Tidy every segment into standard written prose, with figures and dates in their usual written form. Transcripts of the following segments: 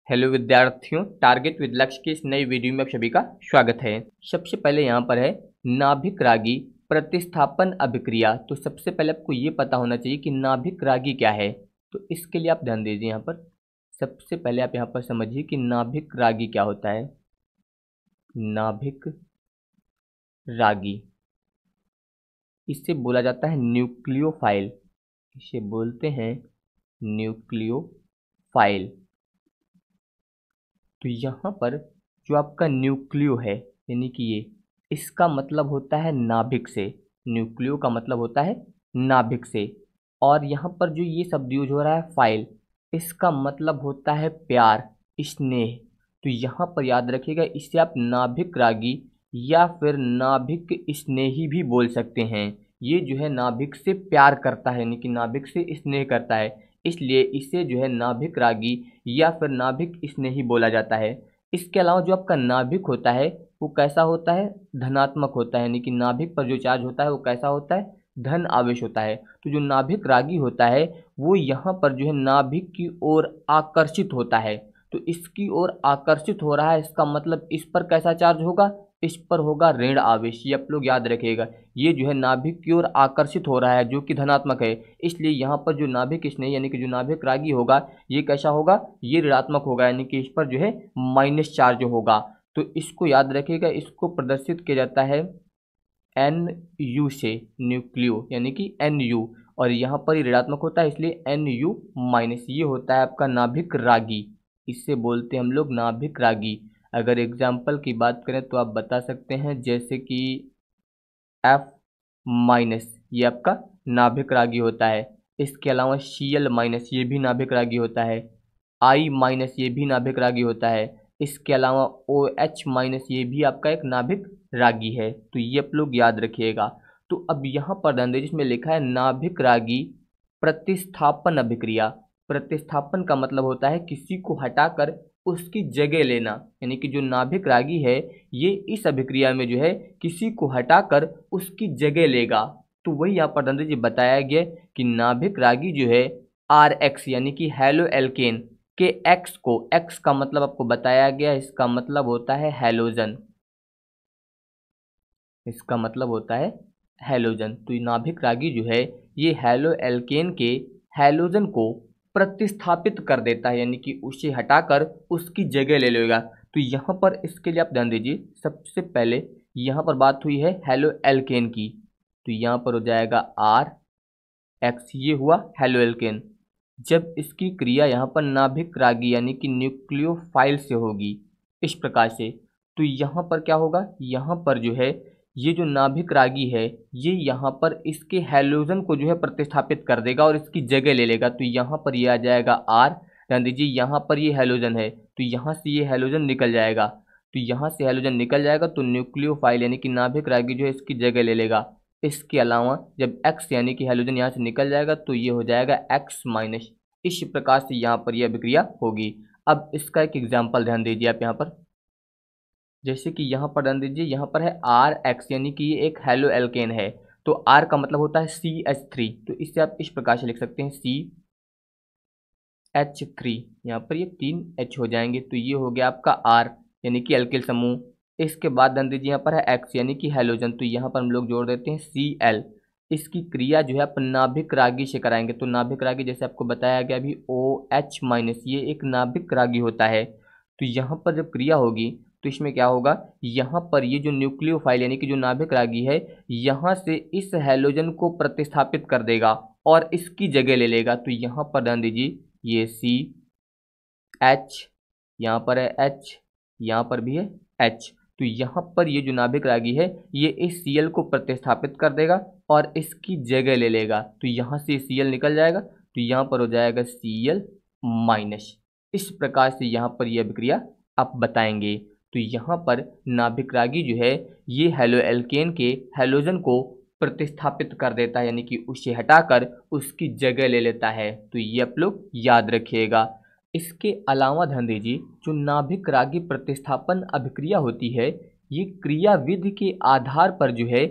Hello विद्यार्थियों, target with लक्ष्य की इस नई वीडियो में आप सभी का स्वागत है। सबसे पहले यहाँ पर है नाभिक रागी प्रतिस्थापन अभिक्रिया। तो सबसे पहले आपको ये पता होना चाहिए कि नाभिक रागी क्या है। तो इसके लिए आप ध्यान दीजिए। यहाँ पर सबसे पहले आप यहाँ पर समझिए कि नाभिक रागी क्या होता है। नाभिक रागी, इसे बोला जाता है न्यूक्लियोफाइल। इसे बोलते हैं न्यूक्लियोफाइल। तो यहाँ पर जो आपका न्यूक्लियो है, यानी कि ये, इसका मतलब होता है नाभिक से। न्यूक्लियो का मतलब होता है नाभिक से। और यहाँ पर जो ये शब्द यूज हो रहा है फाइल, इसका मतलब होता है प्यार, स्नेह। तो यहाँ पर याद रखिएगा, इसे आप नाभिक रागी या फिर नाभिक स्नेही भी बोल सकते हैं। ये जो है नाभिक से प्यार करता है, यानी कि नाभिक से स्नेह करता है, इसलिए इसे जो है नाभिक रागी या फिर नाभिक स्नेही बोला जाता है। इसके अलावा जो आपका नाभिक होता है वो कैसा होता है, धनात्मक होता है, यानी कि नाभिक पर जो चार्ज होता है वो कैसा होता है, धन आवेश होता है। तो जो नाभिक रागी होता है वो यहाँ पर जो है नाभिक की ओर आकर्षित होता है। तो इसकी ओर आकर्षित हो रहा है, इसका मतलब इस पर कैसा चार्ज होगा, इस पर होगा ऋण आवेश। ये आप लोग याद रखिएगा, ये जो है नाभिक की ओर आकर्षित हो रहा है जो कि धनात्मक है, इसलिए यहाँ पर जो नाभिक स्नेही यानी कि जो नाभिक रागी होगा ये कैसा होगा, ये ऋणात्मक होगा, यानी कि इस पर जो है माइनस चार्ज होगा। तो इसको याद रखिएगा, इसको प्रदर्शित किया जाता है NU से, न्यूक्लियो यानी कि NU, और यहाँ पर ये ऋणात्मक होता है इसलिए NU माइनस। ये होता है आपका नाभिक रागी, इससे बोलते हैं हम लोग नाभिक रागी। अगर एग्जाम्पल की बात करें तो आप बता सकते हैं, जैसे कि F माइनस, ये आपका नाभिक रागी होता है। इसके अलावा Cl माइनस, ये भी नाभिक रागी होता है। I माइनस, ये भी नाभिक रागी होता है। इसके अलावा OH माइनस, ये भी आपका एक नाभिक रागी है। तो ये आप लोग याद रखिएगा। तो अब यहाँ पर ध्यान दीजिए, इसमें लिखा है नाभिक रागी प्रतिस्थापन अभिक्रिया। प्रतिस्थापन का मतलब होता है किसी को हटाकर उसकी जगह लेना, यानी कि जो नाभिक रागी है ये इस अभिक्रिया में जो है किसी को हटाकर उसकी जगह लेगा। तो वही यहाँ पर ध्यान दीजिए बताया गया कि नाभिक रागी जो है RH यानी कि हैलो एल्केन के X को, X का मतलब आपको बताया गया, इसका मतलब होता है हैलोजन। इसका मतलब होता है हैलोजन। तो ये नाभिक रागी जो है ये हैलो एल्केन के हैलोजन को प्रतिस्थापित कर देता है, यानी कि उसे हटाकर उसकी जगह ले लेगा। तो यहाँ पर इसके लिए आप ध्यान दीजिए, सबसे पहले यहाँ पर बात हुई है हैलो एल्केन की, तो यहाँ पर हो जाएगा RH, ये हुआ हैलो एल्केन। जब इसकी क्रिया यहाँ पर नाभिक रागी यानी कि न्यूक्लियोफाइल से होगी इस प्रकार से, तो यहाँ पर क्या होगा, यहाँ पर जो है ये जो नाभिक रागी है ये यहाँ पर इसके हैलोजन को जो है प्रतिस्थापित कर देगा और इसकी जगह ले लेगा। तो यहाँ पर ये आ जाएगा R। ध्यान दीजिए, यहाँ पर ये हैलोजन है तो यहाँ से ये हैलोजन निकल जाएगा। तो यहाँ से हैलोजन निकल जाएगा तो न्यूक्लियोफाइल यानी कि नाभिक रागी जो है इसकी जगह ले लेगा। इसके अलावा जब X यानी कि हैलोजन यहाँ से निकल जाएगा तो ये हो जाएगा X माइनस। इस प्रकार से यहाँ पर यह अभिक्रिया होगी। अब इसका एक एग्जाम्पल ध्यान दीजिए आप यहाँ पर, जैसे कि यहाँ पर ध्यान दीजिए, यहाँ पर है RH यानी कि ये एक हैलो एल्केन है। तो R का मतलब होता है CH3, तो इससे आप इस प्रकार से लिख सकते हैं CH3। यहाँ पर ये 3 H हो जाएंगे, तो ये हो गया आपका R यानी कि एल्किल समूह। इसके बाद ध्यान दीजिए यहाँ पर है X यानी कि हैलोजन, तो यहाँ पर हम लोग जोड़ देते हैं Cl। इसकी क्रिया जो है अपन नाभिक रागी से कराएंगे। तो नाभिक रागी जैसे आपको बताया गया अभी OH माइनस, ये एक नाभिक रागी होता है। तो यहाँ पर जब क्रिया होगी तो इसमें क्या होगा, यहाँ पर ये जो न्यूक्लियोफाइल यानी कि जो नाभिक रागी है यहाँ से इस हैलोजन को प्रतिस्थापित कर देगा और इसकी जगह ले लेगा। तो यहाँ पर ध्यान दीजिए, ये CH, यहाँ पर है H, यहाँ पर भी है H। तो यहाँ पर ये जो नाभिक रागी है ये इस Cl को प्रतिस्थापित कर देगा और इसकी जगह ले लेगा। तो यहाँ से Cl निकल जाएगा तो यहाँ पर हो जाएगा Cl माइनस। इस प्रकार से यहाँ पर यह अभिक्रिया आप बताएंगे। तो यहाँ पर नाभिक रागी जो है ये हैलो एल्केन के हैलोजन को प्रतिस्थापित कर देता है, यानी कि उसे हटाकर उसकी जगह ले लेता है। तो ये आप लोग याद रखिएगा। इसके अलावा ध्यान दीजिए, जो नाभिक रागी प्रतिस्थापन अभिक्रिया होती है ये क्रिया विधि के आधार पर जो है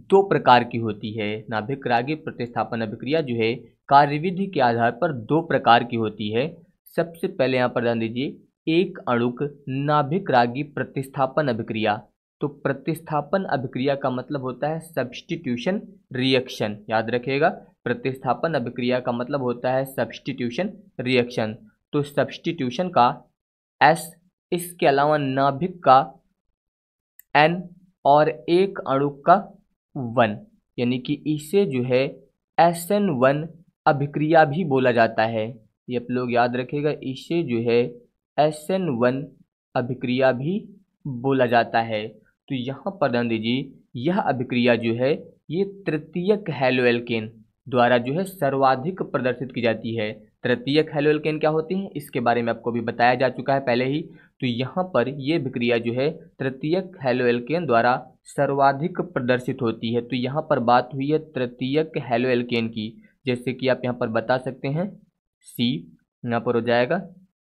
2 प्रकार की होती है। नाभिक रागी प्रतिस्थापन अभिक्रिया जो है कार्यविधि के आधार पर 2 प्रकार की होती है। सबसे पहले यहाँ पर ध्यान दीजिए, एक अणुक नाभिक रागी प्रतिस्थापन अभिक्रिया। तो प्रतिस्थापन अभिक्रिया का मतलब होता है सब्स्टिट्यूशन रिएक्शन, याद रखिएगा। प्रतिस्थापन अभिक्रिया का मतलब होता है सब्स्टिट्यूशन रिएक्शन। तो सब्स्टिट्यूशन का S, इसके अलावा नाभिक का N और एक अणु का 1, यानी कि इसे जो है SN1 अभिक्रिया भी बोला जाता है। ये आप लोग याद रखिएगा, इसे जो है SN1 अभिक्रिया भी बोला जाता है। तो यहाँ पर ध्यान दीजिए, यह अभिक्रिया जो है ये तृतीयक हैलोएल्केन द्वारा जो है सर्वाधिक प्रदर्शित की जाती है। तृतीयक हैलोएल्केन क्या होती हैं इसके बारे में आपको भी बताया जा चुका है पहले ही। तो यहाँ पर ये अभिक्रिया जो है तृतीयक हैलोएल्केन द्वारा सर्वाधिक प्रदर्शित होती है। तो यहाँ पर बात हुई है तृतीयक हैलोएल्केन की, जैसे कि आप यहाँ पर बता सकते हैं C, यहाँ पर हो जाएगा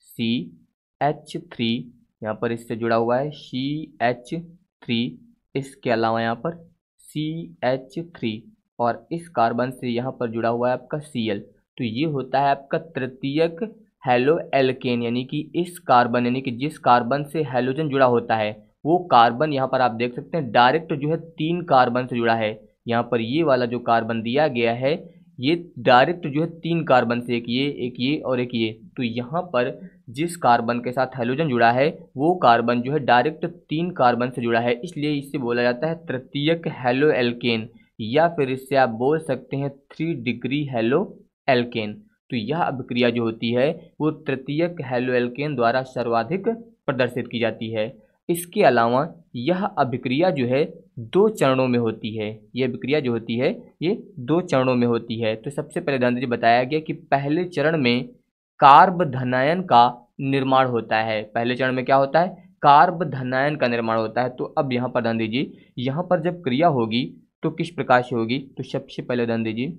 CH3, यहाँ पर इससे जुड़ा हुआ है CH3, इसके अलावा यहाँ पर CH3 और इस कार्बन से यहाँ पर जुड़ा हुआ है आपका Cl। तो ये होता है आपका तृतीयक हैलोएल्केन, यानी कि इस कार्बन, यानी कि जिस कार्बन से हैलोजन जुड़ा होता है वो कार्बन यहाँ पर आप देख सकते हैं डायरेक्ट जो है 3 कार्बन से जुड़ा है। यहाँ पर ये वाला जो कार्बन दिया गया है ये डायरेक्ट जो है 3 कार्बन से, एक ये और एक ये। तो यहाँ पर जिस कार्बन के साथ हैलोजन जुड़ा है वो कार्बन जो है डायरेक्ट 3 कार्बन से जुड़ा है, इसलिए इसे बोला जाता है तृतीयक हैलोएल्केन, या फिर इससे आप बोल सकते हैं 3 डिग्री हैलोएल्केन। तो यह अभिक्रिया जो होती है वो तृतीयक हैलोएल्केन द्वारा सर्वाधिक प्रदर्शित की जाती है। इसके अलावा यह अभिक्रिया जो है 2 चरणों में होती है। यह अभिक्रिया जो होती है ये 2 चरणों में होती है। तो सबसे पहले ध्यान दीजिए, बताया गया कि पहले चरण में कार्ब धनायन का निर्माण होता है। पहले चरण में क्या होता है? कार्ब धनायन का निर्माण होता है। तो अब यहाँ पर ध्यान दीजिए, यहाँ पर जब क्रिया होगी तो किस प्रकार से होगी? तो सबसे पहले ध्यान दीजिए,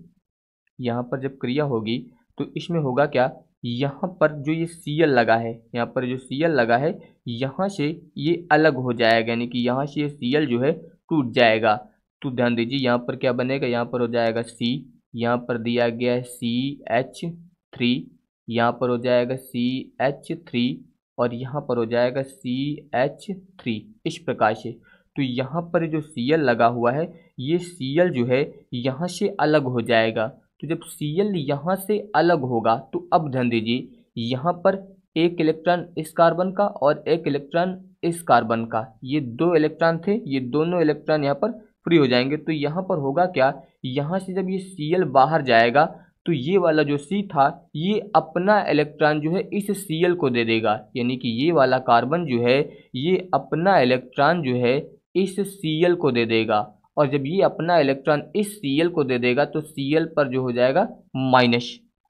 यहाँ पर जब क्रिया होगी तो इसमें होगा क्या, यहाँ पर जो ये Cl लगा है, यहाँ पर जो Cl लगा है यहाँ से ये अलग हो जाएगा, यानी कि यहाँ से ये Cl जो है टूट जाएगा। तो ध्यान दीजिए यहाँ पर क्या बनेगा, यहाँ पर हो जाएगा C, यहाँ पर दिया गया है CH3, यहाँ पर हो जाएगा CH3 और यहाँ पर हो जाएगा CH3, इस प्रकार से। तो यहाँ पर जो Cl लगा हुआ है ये Cl जो है यहाँ से अलग हो जाएगा। तो जब Cl यहाँ से अलग होगा तो अब ध्यान दीजिए, यहाँ पर एक इलेक्ट्रॉन इस कार्बन का और एक इलेक्ट्रॉन इस कार्बन का, ये 2 इलेक्ट्रॉन थे, ये दोनों इलेक्ट्रॉन यहाँ पर फ्री हो जाएंगे। तो यहाँ पर होगा क्या, यहाँ से जब ये Cl बाहर जाएगा तो ये वाला जो C था ये अपना इलेक्ट्रॉन जो है इस Cl को दे देगा, यानी कि ये वाला कार्बन जो है ये अपना इलेक्ट्रॉन जो है इस Cl को दे देगा। और जब ये अपना इलेक्ट्रॉन इस Cl को दे देगा तो Cl पर जो हो जाएगा माइनस।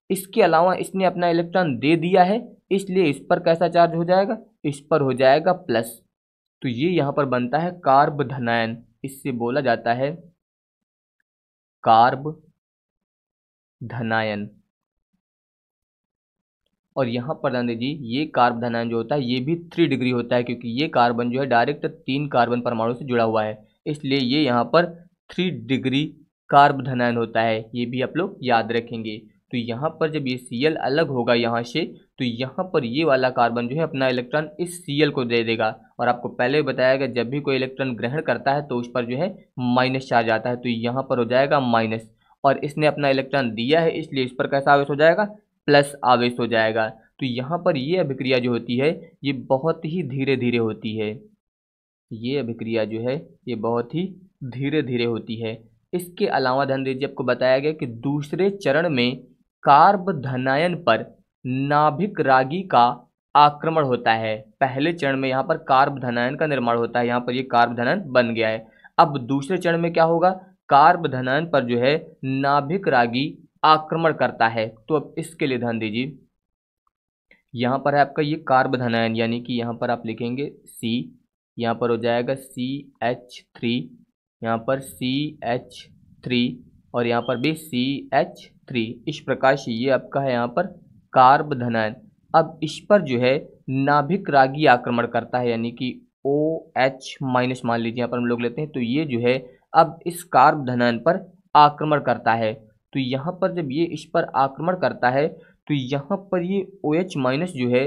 इसके अलावा इसने अपना इलेक्ट्रॉन दे दिया है, इसलिए इस पर कैसा चार्ज हो जाएगा, इस पर हो जाएगा प्लस। तो ये यहाँ पर बनता है कार्ब धनायन, इससे बोला जाता है कार्ब धनायन। और यहाँ पर ध्यान दीजिए, ये कार्ब धनायन जो होता है ये भी 3 डिग्री होता है, क्योंकि ये कार्बन जो है डायरेक्ट 3 कार्बन परमाणु से जुड़ा हुआ है, इसलिए ये यहाँ पर 3 डिग्री कार्ब धनायन होता है। ये भी आप लोग याद रखेंगे। तो यहाँ पर जब ये Cl अलग होगा यहाँ से, तो यहाँ पर ये वाला कार्बन जो है अपना इलेक्ट्रॉन इस Cl को दे देगा। और आपको पहले बताया गया जब भी कोई इलेक्ट्रॉन ग्रहण करता है तो उस पर जो है माइनस चार्ज आता है, तो यहाँ पर हो जाएगा माइनस। और इसने अपना इलेक्ट्रॉन दिया है इसलिए इस पर कैसा आवेश हो जाएगा, प्लस आवेश हो जाएगा। तो यहाँ पर ये अभिक्रिया जो होती है ये बहुत ही धीरे धीरे होती है। ये अभिक्रिया जो है ये बहुत ही धीरे धीरे होती है। इसके अलावा ध्यान दीजिए, आपको बताया गया कि दूसरे चरण में कार्ब धनायन पर नाभिक रागी का आक्रमण होता है। पहले चरण में यहाँ पर कार्ब धनायन का निर्माण होता है, यहाँ पर ये कार्ब धनायन बन गया है। अब दूसरे चरण में क्या होगा, कार्ब धनायन पर जो है नाभिक रागी आक्रमण करता है। तो अब इसके लिए ध्यान दीजिए, यहाँ पर है आपका ये कार्ब धनायन, यानी कि यहाँ पर आप लिखेंगे C, यहाँ पर हो जाएगा CH3, यहाँ पर CH3 और यहाँ पर भी CH3, इस प्रकार से ये आपका है यहाँ पर कार्ब धनायन। अब इस पर जो है नाभिक रागी आक्रमण करता है, यानी कि OH माइनस मान लीजिए यहाँ पर हम लोग लेते हैं। तो ये जो है अब इस कार्ब धनायन पर आक्रमण करता है। तो यहाँ पर जब ये इस पर आक्रमण करता है तो यहाँ पर ये OH माइनस जो है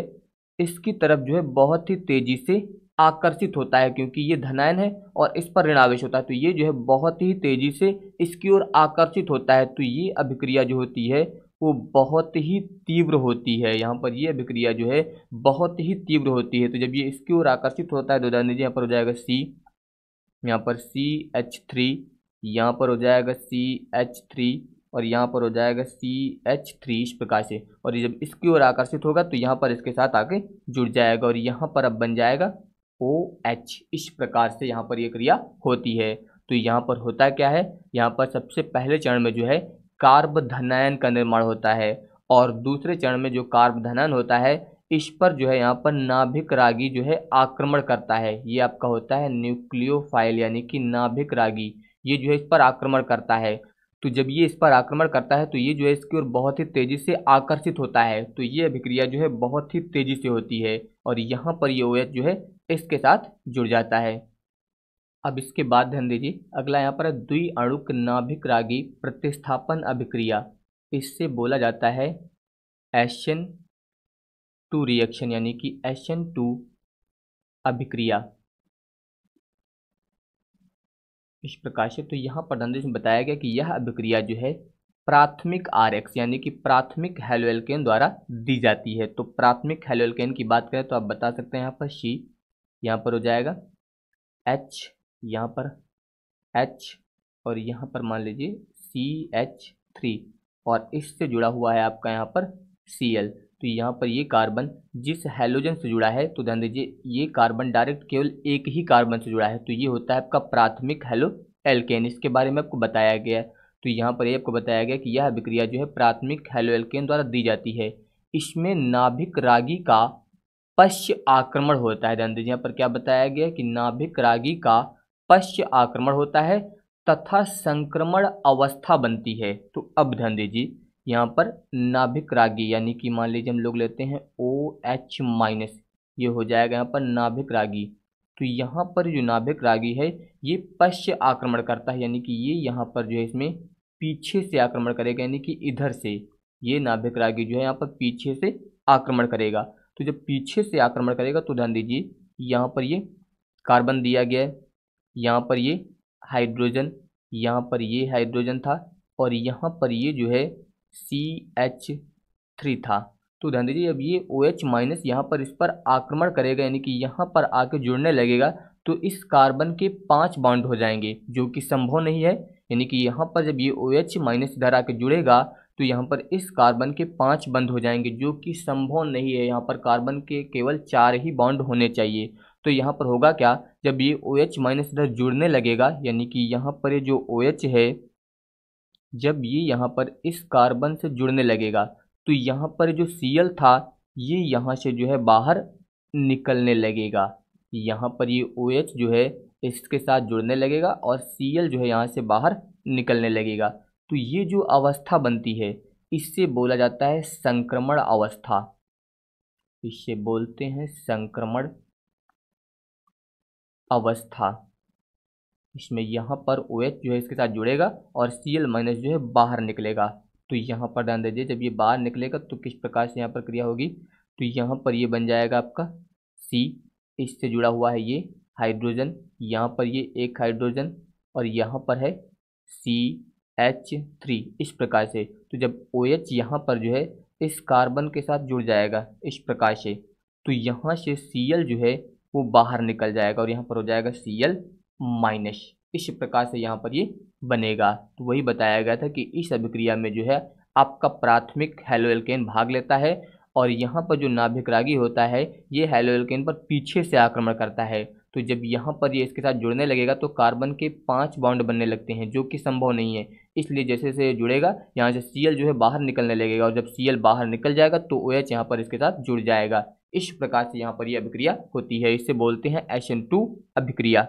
इसकी तरफ जो है बहुत ही तेजी से आकर्षित होता है, क्योंकि ये धनायन है और इस पर ऋणावेश होता है, तो ये जो है बहुत ही तेजी से इसकी ओर आकर्षित होता है। तो ये अभिक्रिया जो होती है वो बहुत ही तीव्र होती है। यहाँ पर ये अभिक्रिया जो है बहुत ही तीव्र होती है। तो जब ये इसकी ओर आकर्षित होता है तो ध्यान दीजिए, यहाँ पर हो जाएगा C, यहाँ पर CH3, यहाँ पर हो जाएगा CH3 और यहाँ पर हो जाएगा CH3 इस प्रकार से। और ये जब इसकी ओर आकर्षित होगा तो यहाँ पर इसके साथ आके जुड़ जाएगा और यहाँ पर अब बन जाएगा OH। इस प्रकार से यहाँ पर ये क्रिया होती है। तो यहाँ पर होता क्या है, यहाँ पर सबसे पहले चरण में जो है कार्बधनायन का निर्माण होता है और दूसरे चरण में जो कार्बधनायन होता है इस पर जो है यहाँ पर नाभिक रागी जो है आक्रमण करता है। ये आपका होता है न्यूक्लियोफाइल यानी कि नाभिक रागी, ये जो है इस पर आक्रमण करता है। तो जब ये इस पर आक्रमण करता है तो ये जो है इसकी ओर बहुत ही तेजी से आकर्षित होता है। तो ये अभिक्रिया जो है बहुत ही तेजी से होती है और यहाँ पर ये OH जो है इसके साथ जुड़ जाता है। अब इसके बाद ध्यान दीजिए, अगला यहाँ पर है द्विअणुक नाभिक रागी प्रतिस्थापन अभिक्रिया। इससे बोला जाता है SN2 रिएक्शन यानी कि SN2 अभिक्रिया इस प्रकार से। तो यहाँ पर ध्यान दीजिए बताया गया कि यह अभिक्रिया जो है प्राथमिक RX यानी कि प्राथमिक हैलोएल्केन द्वारा दी जाती है। तो प्राथमिक हैलोएल्केन की बात करें तो आप बता सकते हैं यहाँ पर C, यहाँ पर हो जाएगा H, यहाँ पर H और यहाँ पर मान लीजिए CH3 और इससे जुड़ा हुआ है आपका यहाँ पर Cl। तो यहाँ पर ये कार्बन जिस हैलोजन से जुड़ा है, तो ध्यान दीजिए ये कार्बन डायरेक्ट केवल एक ही कार्बन से जुड़ा है, तो ये होता है आपका प्राथमिक हैलो एल्केन। इसके बारे में आपको बताया गया है। तो यहाँ पर ये आपको बताया गया कि यह अभिक्रिया जो है प्राथमिक हैलो एल्केन द्वारा दी जाती है। इसमें नाभिक रागी का पश्च आक्रमण होता है। ध्यान दीजिए यहाँ पर क्या बताया गया कि नाभिक रागी का पश्च आक्रमण होता है तथा संक्रमण अवस्था बनती है। तो अब ध्यान दीजिए यहाँ पर नाभिक रागी यानी कि मान लीजिए हम लोग लेते हैं OH-, ये हो जाएगा यहाँ पर नाभिक रागी। तो यहाँ पर जो नाभिक रागी है ये पश्च आक्रमण करता है, यानी कि ये यहाँ पर जो है इसमें पीछे से आक्रमण करेगा, यानी कि इधर से ये नाभिक रागी जो है यहाँ पर पीछे से आक्रमण करेगा। तो जब पीछे से आक्रमण करेगा तो ध्यान दीजिए यहाँ पर ये कार्बन दिया गया है, यहाँ पर ये हाइड्रोजन, यहाँ पर ये हाइड्रोजन था और यहाँ पर ये जो है CH3 था। तो ध्यान दीजिए अब ये OH- यहाँ पर इस पर आक्रमण करेगा, यानी कि यहाँ पर आके जुड़ने लगेगा तो इस कार्बन के 5 बॉन्ड हो जाएंगे, जो कि संभव नहीं है। यानी कि यहाँ पर जब ये OH- इधर आके जुड़ेगा तो यहाँ पर इस कार्बन के 5 बंद हो जाएंगे, जो कि संभव नहीं है। यहाँ पर कार्बन के केवल 4 ही बॉन्ड होने चाहिए। तो यहाँ पर होगा क्या, जब ये OH- इधर जुड़ने लगेगा, यानी कि यहाँ पर ये जो OH है जब ये यहाँ पर इस कार्बन से जुड़ने लगेगा तो यहाँ पर जो Cl था ये यहाँ से जो है बाहर निकलने लगेगा। यहाँ पर ये OH जो है इसके साथ जुड़ने लगेगा और Cl जो है यहाँ से बाहर निकलने लगेगा। तो ये जो अवस्था बनती है इससे बोला जाता है संक्रमण अवस्था। इससे बोलते हैं संक्रमण अवस्था। इसमें यहाँ पर OH जो है इसके साथ जुड़ेगा और Cl- जो है बाहर निकलेगा। तो यहाँ पर ध्यान दीजिए जब ये बाहर निकलेगा तो किस प्रकार से यहाँ पर क्रिया होगी। तो यहाँ पर ये बन जाएगा आपका C, इससे जुड़ा हुआ है ये हाइड्रोजन, यहाँ पर ये एक हाइड्रोजन और यहाँ पर है CH3 इस प्रकार से। तो जब OH यहाँ पर जो है इस कार्बन के साथ जुड़ जाएगा इस प्रकार से, तो यहाँ से Cl जो है वो बाहर निकल जाएगा और यहाँ पर हो जाएगा Cl-। इस प्रकार से यहाँ पर ये बनेगा। तो वही बताया गया था कि इस अभिक्रिया में जो है आपका प्राथमिक हैलोएल्केन भाग लेता है और यहाँ पर जो नाभिक रागी होता है ये हैलोएल्केन पर पीछे से आक्रमण करता है। तो जब यहाँ पर ये इसके साथ जुड़ने लगेगा तो कार्बन के 5 बॉन्ड बनने लगते हैं, जो कि संभव नहीं है। इसलिए जैसे जैसे जुड़ेगा यहाँ से Cl जो है बाहर निकलने लगेगा और जब Cl बाहर निकल जाएगा तो OH यहाँ पर इसके साथ जुड़ जाएगा। इस प्रकार से यहाँ पर ये अभिक्रिया होती है। इसे बोलते हैं SN2 अभिक्रिया।